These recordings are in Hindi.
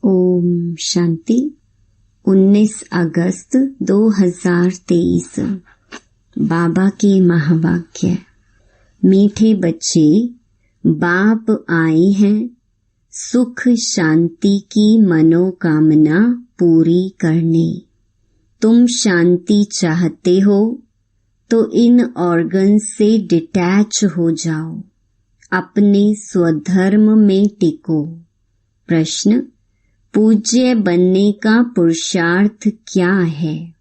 ओम शांति। 19 अगस्त 2023। बाबा के महावाक्य। मीठे बच्चे, बाप आए हैं सुख शांति की मनोकामना पूरी करने। तुम शांति चाहते हो तो इन ऑर्गन से डिटैच हो जाओ, अपने स्वधर्म में टिको। प्रश्न, पूज्य बनने का पुरुषार्थ क्या है?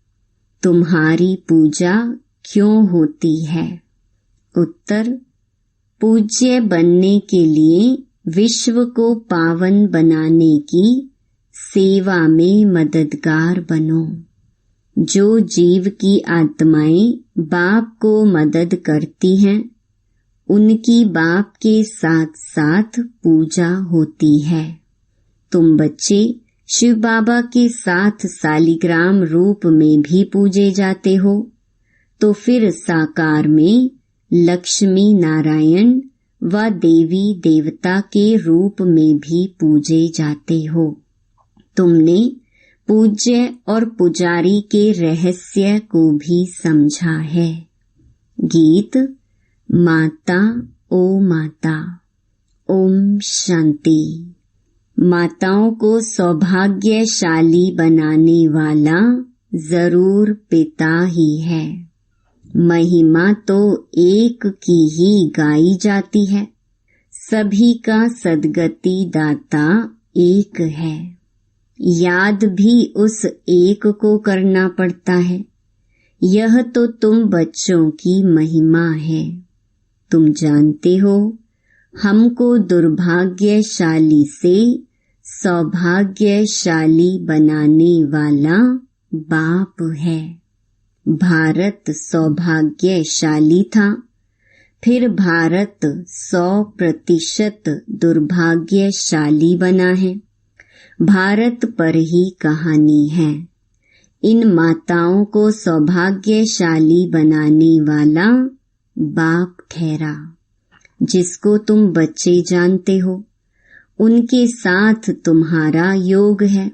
तुम्हारी पूजा क्यों होती है? उत्तर, पूज्य बनने के लिए विश्व को पावन बनाने की सेवा में मददगार बनो। जो जीव की आत्माएं बाप को मदद करती हैं, उनकी बाप के साथ साथ पूजा होती है। तुम बच्चे शिव बाबा के साथ सालिग्राम रूप में भी पूजे जाते हो, तो फिर साकार में लक्ष्मी नारायण व देवी देवता के रूप में भी पूजे जाते हो। तुमने पूज्य और पुजारी के रहस्य को भी समझा है। गीत। माता ओ माता। ओम शांति। माताओं को सौभाग्यशाली बनाने वाला जरूर पिता ही है। महिमा तो एक की ही गाई जाती है। सभी का सद्गति दाता एक है। याद भी उस एक को करना पड़ता है। यह तो तुम बच्चों की महिमा है। तुम जानते हो, हमको दुर्भाग्यशाली से सौभाग्यशाली बनाने वाला बाप है। भारत सौभाग्यशाली था, फिर भारत 100% दुर्भाग्यशाली बना है। भारत पर ही कहानी है। इन माताओं को सौभाग्यशाली बनाने वाला बाप ठहरा, जिसको तुम बच्चे जानते हो। उनके साथ तुम्हारा योग है।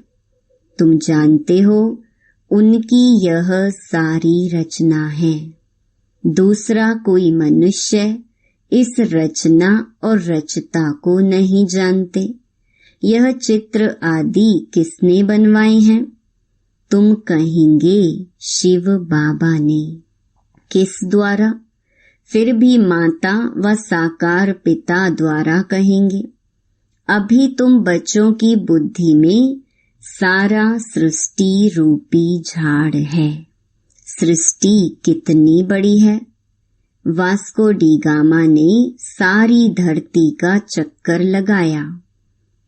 तुम जानते हो, उनकी यह सारी रचना है। दूसरा कोई मनुष्य इस रचना और रचता को नहीं जानते। यह चित्र आदि किसने बनवाए हैं? तुम कहेंगे शिव बाबा ने। किस द्वारा? फिर भी माता व साकार पिता द्वारा कहेंगे। अभी तुम बच्चों की बुद्धि में सारा सृष्टि रूपी झाड़ है। सृष्टि कितनी बड़ी है! वास्को डी गामा ने सारी धरती का चक्कर लगाया।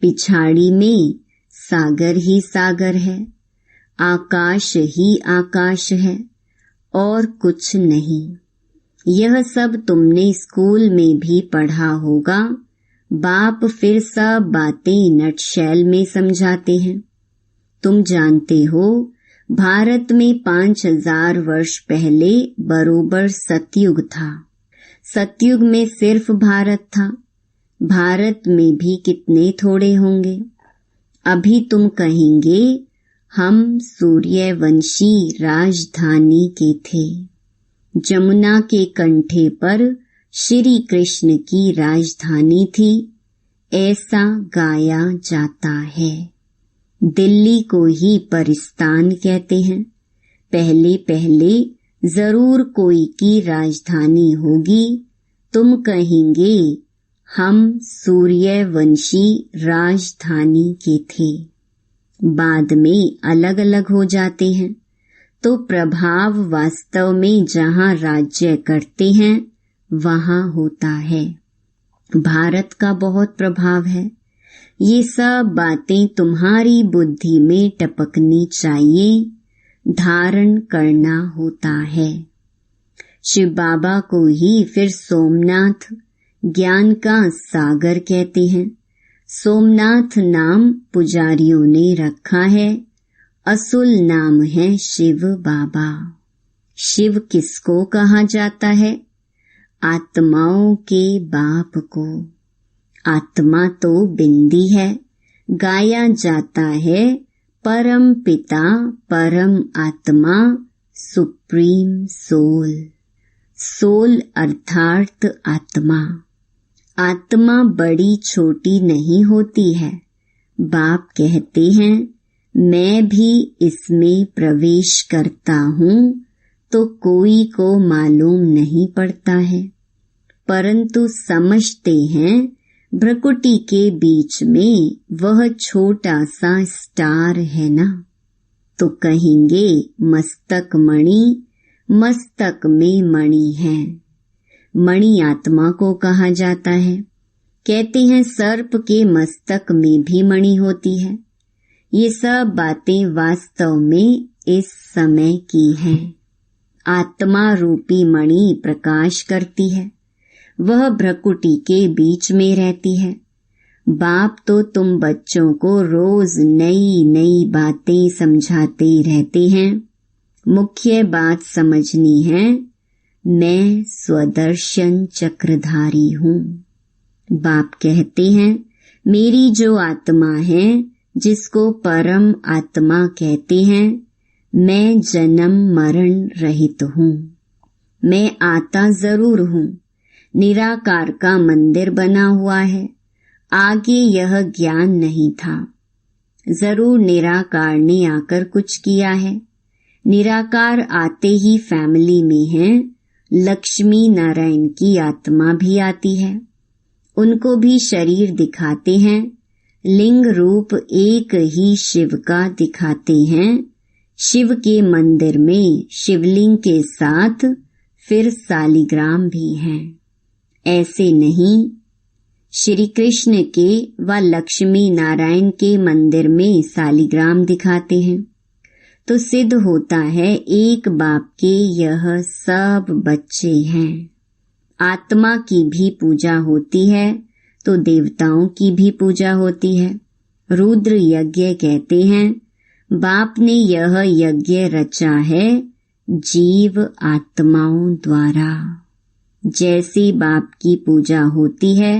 पिछाड़ी में सागर ही सागर है, आकाश ही आकाश है और कुछ नहीं। यह सब तुमने स्कूल में भी पढ़ा होगा। बाप फिर सब बातें नटशैल में समझाते हैं। तुम जानते हो, भारत में 5000 वर्ष पहले बरोबर सतयुग था। सतयुग में सिर्फ भारत था। भारत में भी कितने थोड़े होंगे। अभी तुम कहेंगे हम सूर्यवंशी राजधानी के थे। जमुना के कंठे पर श्री कृष्ण की राजधानी थी, ऐसा गाया जाता है। दिल्ली को ही परिस्तान कहते हैं। पहले पहले जरूर कोई की राजधानी होगी। तुम कहेंगे हम सूर्यवंशी राजधानी के थे। बाद में अलग अलग हो जाते हैं, तो प्रभाव वास्तव में जहाँ राज्य करते हैं वहाँ होता है। भारत का बहुत प्रभाव है। ये सब बातें तुम्हारी बुद्धि में टपकनी चाहिए, धारण करना होता है। शिव बाबा को ही फिर सोमनाथ, ज्ञान का सागर कहते हैं। सोमनाथ नाम पुजारियों ने रखा है। असुल नाम है शिव बाबा। शिव किसको कहा जाता है? आत्माओं के बाप को। आत्मा तो बिंदी है, गाया जाता है परम पिता, परम आत्मा, सुप्रीम सोल। सोल अर्थात आत्मा। आत्मा बड़ी छोटी नहीं होती है। बाप कहते हैं मैं भी इसमें प्रवेश करता हूँ तो कोई को मालूम नहीं पड़ता है, परंतु समझते हैं भ्रकुटी के बीच में वह छोटा सा स्टार है ना, तो कहेंगे मस्तक मणि, मस्तक में मणि है। मणि आत्मा को कहा जाता है। कहते हैं सर्प के मस्तक में भी मणि होती है। ये सब बातें वास्तव में इस समय की हैं। आत्मा रूपी मणि प्रकाश करती है, वह भ्रकुटी के बीच में रहती है। बाप तो तुम बच्चों को रोज नई नई बातें समझाते रहते हैं। मुख्य बात समझनी है, मैं स्वदर्शन चक्रधारी हूँ। बाप कहते हैं मेरी जो आत्मा है, जिसको परम आत्मा कहते हैं, मैं जन्म मरण रहित हूँ। मैं आता जरूर हूँ। निराकार का मंदिर बना हुआ है। आगे यह ज्ञान नहीं था। जरूर निराकार ने आकर कुछ किया है। निराकार आते ही फैमिली में है। लक्ष्मी नारायण की आत्मा भी आती है। उनको भी शरीर दिखाते हैं। लिंग रूप एक ही शिव का दिखाते हैं। शिव के मंदिर में शिवलिंग के साथ फिर सालिग्राम भी हैं। ऐसे नहीं, श्री कृष्ण के व लक्ष्मी नारायण के मंदिर में सालिग्राम दिखाते हैं, तो सिद्ध होता है एक बाप के यह सब बच्चे हैं। आत्मा की भी पूजा होती है तो देवताओं की भी पूजा होती है। रुद्र यज्ञ कहते हैं बाप ने यह यज्ञ रचा है जीव आत्माओं द्वारा। जैसे बाप की पूजा होती है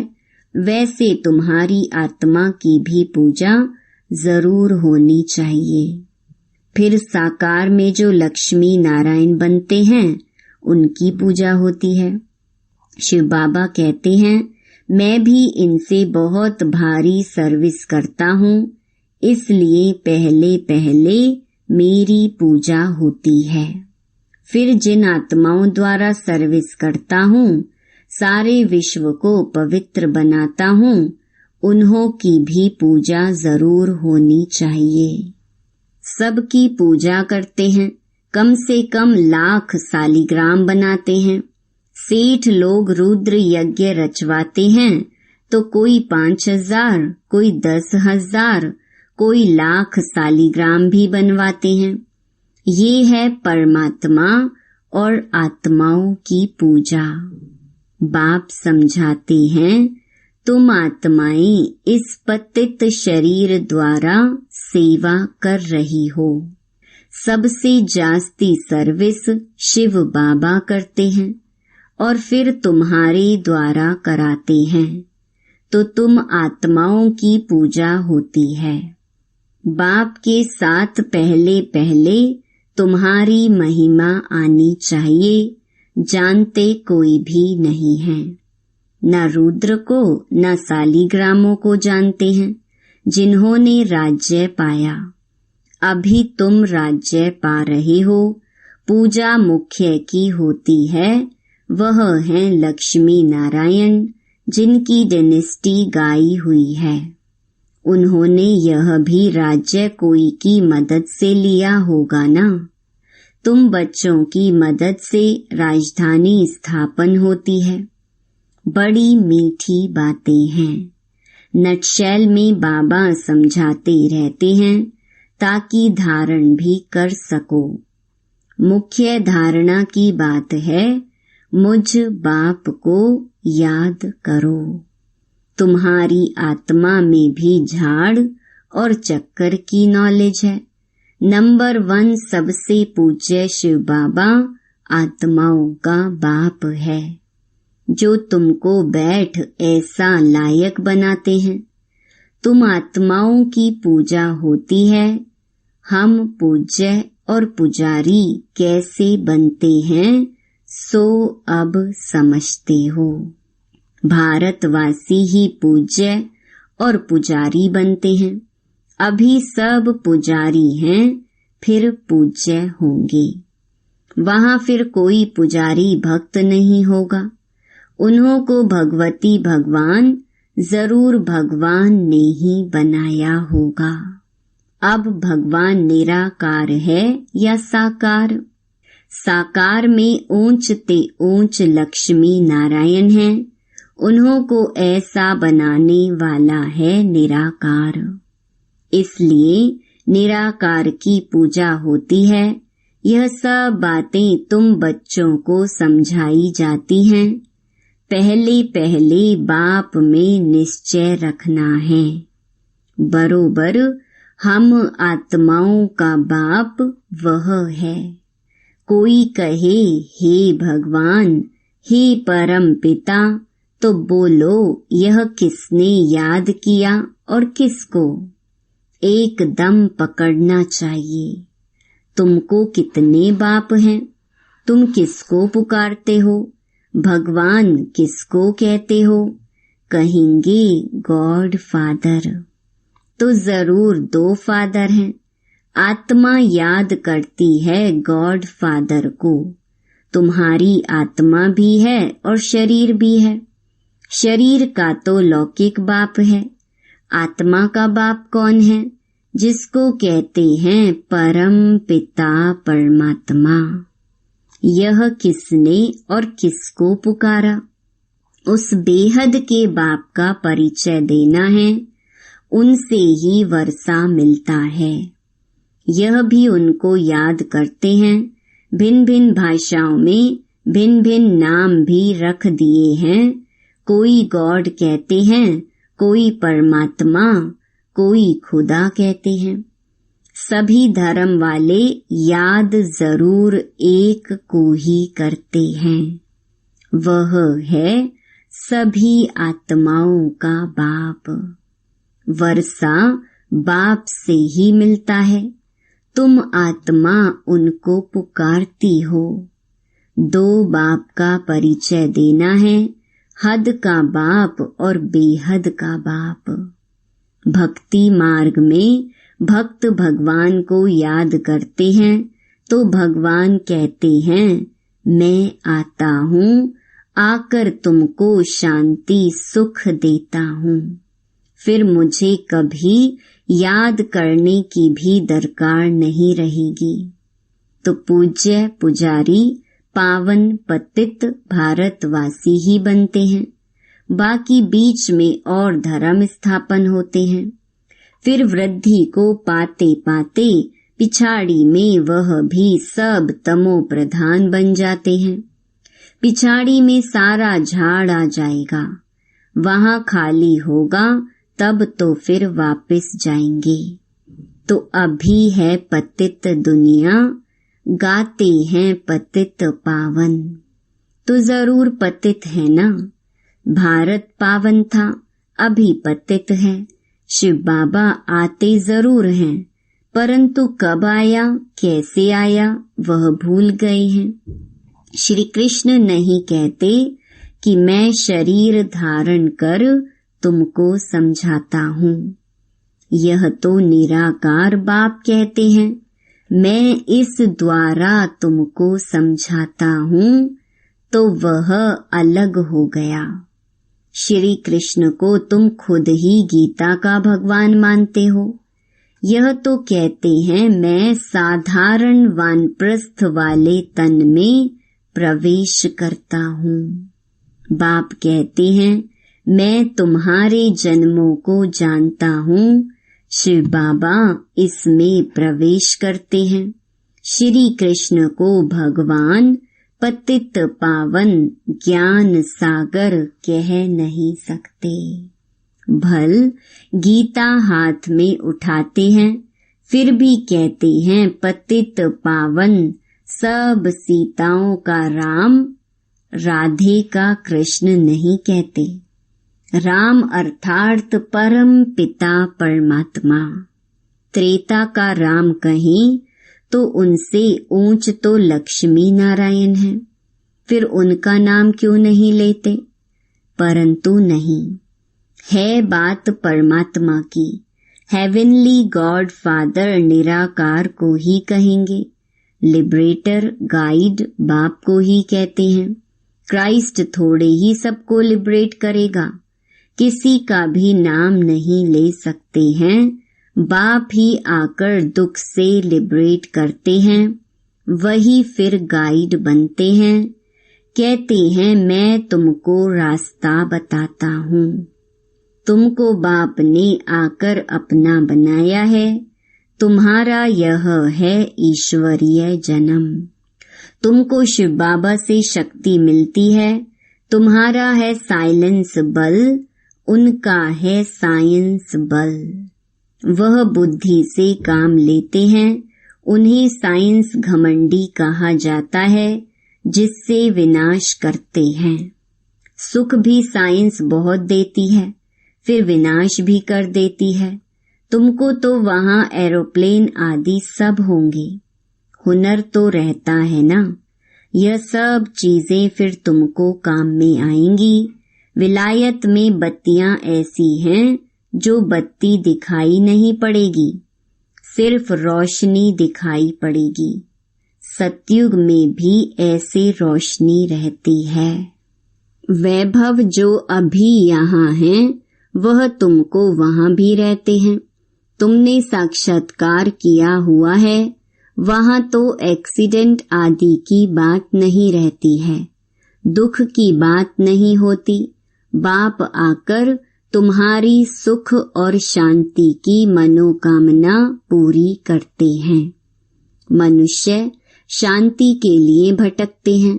वैसे तुम्हारी आत्मा की भी पूजा जरूर होनी चाहिए। फिर साकार में जो लक्ष्मी नारायण बनते हैं उनकी पूजा होती है। शिव बाबा कहते हैं मैं भी इनसे बहुत भारी सर्विस करता हूँ, इसलिए पहले पहले मेरी पूजा होती है। फिर जिन आत्माओं द्वारा सर्विस करता हूँ, सारे विश्व को पवित्र बनाता हूँ, उन्हों की भी पूजा जरूर होनी चाहिए। सबकी पूजा करते हैं। कम से कम लाख सालिग्राम बनाते हैं। सेठ लोग रुद्र यज्ञ रचवाते हैं तो कोई 5000, कोई 10,000, कोई लाख सालिग्राम भी बनवाते हैं। ये है परमात्मा और आत्माओं की पूजा। बाप समझाते हैं तुम आत्माएं इस पतित शरीर द्वारा सेवा कर रही हो। सबसे जास्ती सर्विस शिव बाबा करते हैं और फिर तुम्हारे द्वारा कराते हैं, तो तुम आत्माओं की पूजा होती है। बाप के साथ पहले पहले तुम्हारी महिमा आनी चाहिए। जानते कोई भी नहीं है, न रुद्र को न सालिग्रामों को जानते हैं जिन्होंने राज्य पाया। अभी तुम राज्य पा रहे हो। पूजा मुख्य की होती है, वह है लक्ष्मी नारायण जिनकी डायनेस्टी गाई हुई है। उन्होंने यह भी राज्य कोई की मदद से लिया होगा ना। तुम बच्चों की मदद से राजधानी स्थापन होती है। बड़ी मीठी बातें हैं। नटशैल में बाबा समझाते रहते हैं ताकि धारण भी कर सको। मुख्य धारणा की बात है मुझ बाप को याद करो। तुम्हारी आत्मा में भी झाड़ और चक्कर की नॉलेज है। नंबर 1 सबसे पूज्य शिव बाबा आत्माओं का बाप है, जो तुमको बैठ ऐसा लायक बनाते हैं। तुम आत्माओं की पूजा होती है। हम पूज्य और पुजारी कैसे बनते हैं सो अब समझते हो। भारतवासी ही पूज्य और पुजारी बनते हैं। अभी सब पुजारी हैं, फिर पूज्य होंगे। वहाँ फिर कोई पुजारी भक्त नहीं होगा। उन्हों को भगवती भगवान जरूर भगवान ने ही बनाया होगा। अब भगवान निराकार है या साकार? साकार में ऊंच ते ऊंच लक्ष्मी नारायण हैं। उन्हों को ऐसा बनाने वाला है निराकार। इसलिए निराकार की पूजा होती है। यह सब बातें तुम बच्चों को समझाई जाती हैं। पहले पहले बाप में निश्चय रखना है। बरोबर हम आत्माओं का बाप वह है। कोई कहे हे भगवान, हे परम पिता, तो बोलो यह किसने याद किया और किसको? एकदम पकड़ना चाहिए। तुमको कितने बाप हैं? तुम किसको पुकारते हो? भगवान किसको कहते हो? कहेंगे गॉड फादर। तो जरूर 2 फादर हैं। आत्मा याद करती है गॉड फादर को। तुम्हारी आत्मा भी है और शरीर भी है। शरीर का तो लौकिक बाप है। आत्मा का बाप कौन है? जिसको कहते हैं परम पिता परमात्मा। यह किसने और किसको पुकारा? उस बेहद के बाप का परिचय देना है। उनसे ही वर्षा मिलता है। यह भी उनको याद करते हैं। भिन्न भिन्न भाषाओं में भिन्न भिन्न नाम भी रख दिए हैं। कोई गॉड कहते हैं, कोई परमात्मा, कोई खुदा कहते हैं। सभी धर्म वाले याद जरूर एक को ही करते हैं। वह है सभी आत्माओं का बाप। वर्षा बाप से ही मिलता है। तुम आत्मा उनको पुकारती हो। 2 बाप का परिचय देना है, हद का बाप और बेहद का बाप। भक्ति मार्ग में भक्त भगवान को याद करते हैं तो भगवान कहते हैं मैं आता हूँ, आकर तुमको शांति सुख देता हूँ। फिर मुझे कभी याद करने की भी दरकार नहीं रहेगी। तो पूज्य पुजारी पावन पतित भारतवासी ही बनते हैं। बाकी बीच में और धर्म स्थापन होते हैं। फिर वृद्धि को पाते पाते पिछाड़ी में वह भी सब तमो प्रधान बन जाते हैं। पिछाड़ी में सारा झाड़ आ जाएगा। वहाँ खाली होगा, तब तो फिर वापस जाएंगे। तो अभी है पतित दुनिया, गाते हैं पतित पावन। तो जरूर पतित है ना। भारत पावन था, अभी पतित है। शिव बाबा आते जरूर हैं, परंतु कब आया, कैसे आया, वह भूल गए हैं। श्री कृष्ण नहीं कहते कि मैं शरीर धारण कर तुमको समझाता हूँ। यह तो निराकार बाप कहते हैं, मैं इस द्वारा तुमको समझाता हूँ, तो वह अलग हो गया। श्री कृष्ण को तुम खुद ही गीता का भगवान मानते हो। यह तो कहते हैं मैं साधारण वानप्रस्थ वाले तन में प्रवेश करता हूँ। बाप कहते हैं मैं तुम्हारे जन्मों को जानता हूँ। शिव बाबा इसमें प्रवेश करते हैं। श्री कृष्ण को भगवान पतित पावन ज्ञान सागर कह नहीं सकते। भल गीता हाथ में उठाते हैं, फिर भी कहते हैं पतित पावन, सब सीताओं का राम, राधे का कृष्ण नहीं कहते। राम अर्थात परम पिता परमात्मा। त्रेता का राम कहें तो उनसे ऊंच तो लक्ष्मी नारायण है, फिर उनका नाम क्यों नहीं लेते? परंतु नहीं, है बात परमात्मा की। हेवनली गॉड फादर निराकार को ही कहेंगे, लिबरेटर गाइड बाप को ही कहते हैं। क्राइस्ट थोड़े ही सबको लिबरेट करेगा, किसी का भी नाम नहीं ले सकते हैं। बाप ही आकर दुख से लिबरेट करते हैं, वही फिर गाइड बनते हैं। कहते हैं मैं तुमको रास्ता बताता हूँ। तुमको बाप ने आकर अपना बनाया है, तुम्हारा यह है ईश्वरीय जन्म। तुमको शिव बाबा से शक्ति मिलती है, तुम्हारा है साइलेंस बल, उनका है साइंस बल। वह बुद्धि से काम लेते हैं, उन्हें साइंस घमंडी कहा जाता है, जिससे विनाश करते हैं। सुख भी साइंस बहुत देती है, फिर विनाश भी कर देती है। तुमको तो वहाँ एरोप्लेन आदि सब होंगे, हुनर तो रहता है ना। यह सब चीजें फिर तुमको काम में आएंगी। विलायत में बत्तियां ऐसी हैं जो बत्ती दिखाई नहीं पड़ेगी, सिर्फ रोशनी दिखाई पड़ेगी। सतयुग में भी ऐसे रोशनी रहती है। वैभव जो अभी यहाँ है वह तुमको वहाँ भी रहते हैं। तुमने साक्षात्कार किया हुआ है, वहाँ तो एक्सीडेंट आदि की बात नहीं रहती है, दुख की बात नहीं होती। बाप आकर तुम्हारी सुख और शांति की मनोकामना पूरी करते हैं। मनुष्य शांति के लिए भटकते हैं,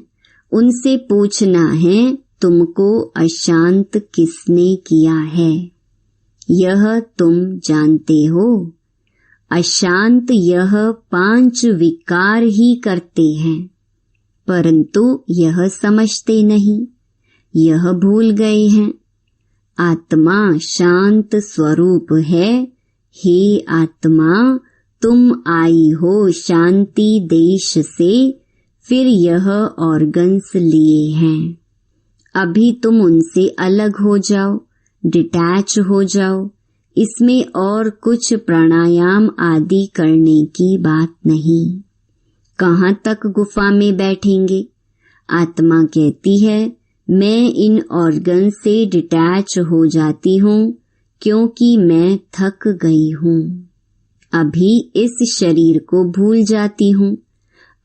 उनसे पूछना है तुमको अशांत किसने किया है? यह तुम जानते हो। अशांत यह 5 विकार ही करते हैं, परंतु यह समझते नहीं, यह भूल गए हैं। आत्मा शांत स्वरूप है। हे आत्मा, तुम आई हो शांति देश से, फिर यह ऑर्गन्स लिए हैं। अभी तुम उनसे अलग हो जाओ, डिटैच हो जाओ। इसमें और कुछ प्राणायाम आदि करने की बात नहीं। कहाँ तक गुफा में बैठेंगे? आत्मा कहती है मैं इन ऑर्गन से डिटैच हो जाती हूँ क्योंकि मैं थक गई हूँ। अभी इस शरीर को भूल जाती हूँ।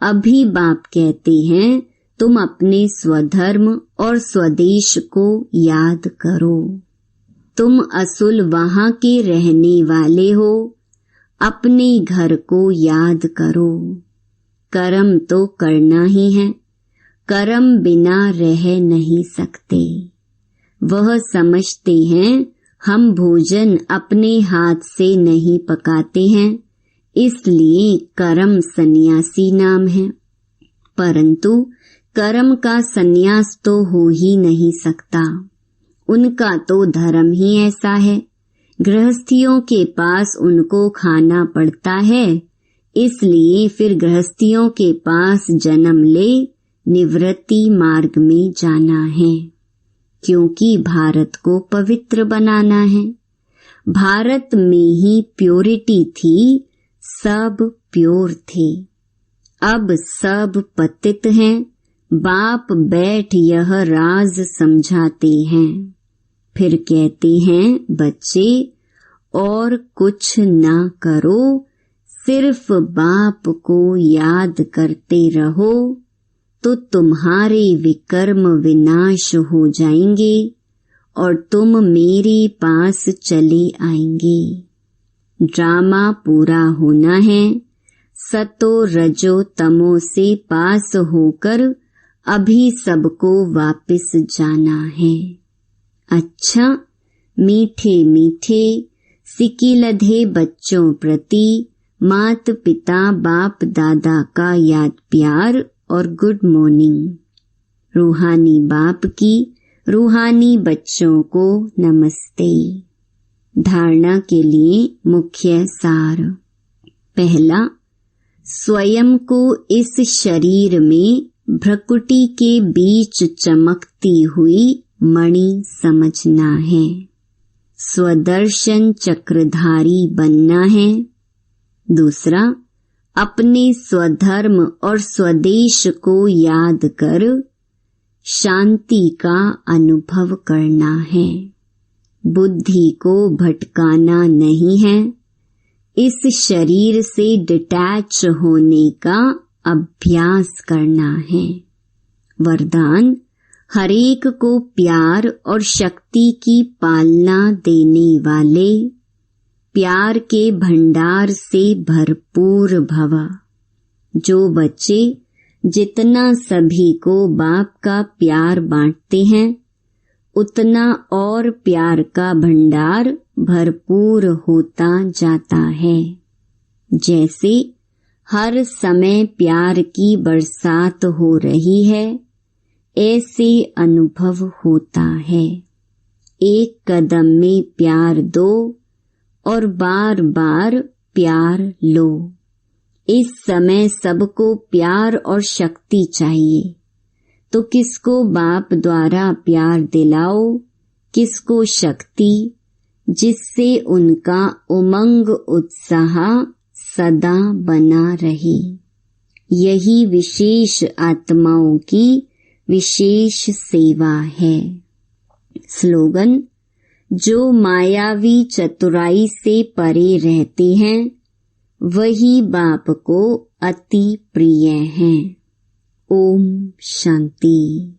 अभी बाप कहते हैं तुम अपने स्वधर्म और स्वदेश को याद करो। तुम असल वहाँ के रहने वाले हो, अपने घर को याद करो। कर्म तो करना ही है, कर्म बिना रह नहीं सकते। वह समझते हैं हम भोजन अपने हाथ से नहीं पकाते हैं, इसलिए कर्म सन्यासी नाम है। परंतु कर्म का सन्यास तो हो ही नहीं सकता, उनका तो धर्म ही ऐसा है। गृहस्थियों के पास उनको खाना पड़ता है, इसलिए फिर गृहस्थियों के पास जन्म ले निवृत्ति मार्ग में जाना है, क्योंकि भारत को पवित्र बनाना है। भारत में ही प्योरिटी थी, सब प्योर थे। अब सब पतित हैं। बाप बैठ यह राज समझाते हैं, फिर कहते हैं बच्चे और कुछ ना करो, सिर्फ बाप को याद करते रहो तो तुम्हारे विकर्म विनाश हो जाएंगे और तुम मेरे पास चले आएंगे। ड्रामा पूरा होना है। सतो रजो तमो से पास होकर अभी सबको वापस जाना है। अच्छा, मीठे मीठे सिकिलधे बच्चों प्रति मात पिता बाप दादा का याद प्यार और गुड मॉर्निंग। रूहानी बाप की रूहानी बच्चों को नमस्ते। धारणा के लिए मुख्य सार। पहला, स्वयं को इस शरीर में भ्रकुटी के बीच चमकती हुई मणि समझना है। स्वदर्शन चक्रधारी बनना है। दूसरा, अपने स्वधर्म और स्वदेश को याद कर शांति का अनुभव करना है। बुद्धि को भटकाना नहीं है। इस शरीर से डिटैच होने का अभ्यास करना है। वरदान, हरेक को प्यार और शक्ति की पालना देने वाले प्यार के भंडार से भरपूर भव। जो बच्चे जितना सभी को बाप का प्यार बांटते हैं, उतना और प्यार का भंडार भरपूर होता जाता है। जैसे हर समय प्यार की बरसात हो रही है, ऐसे अनुभव होता है। एक कदम में प्यार दो और बार बार प्यार लो। इस समय सबको प्यार और शक्ति चाहिए, तो किसको बाप द्वारा प्यार दिलाओ, किसको शक्ति, जिससे उनका उमंग उत्साह सदा बना रहे। यही विशेष आत्माओं की विशेष सेवा है। स्लोगन, जो मायावी चतुराई से परे रहते हैं वही बाप को अति प्रिय हैं। ओम शांति।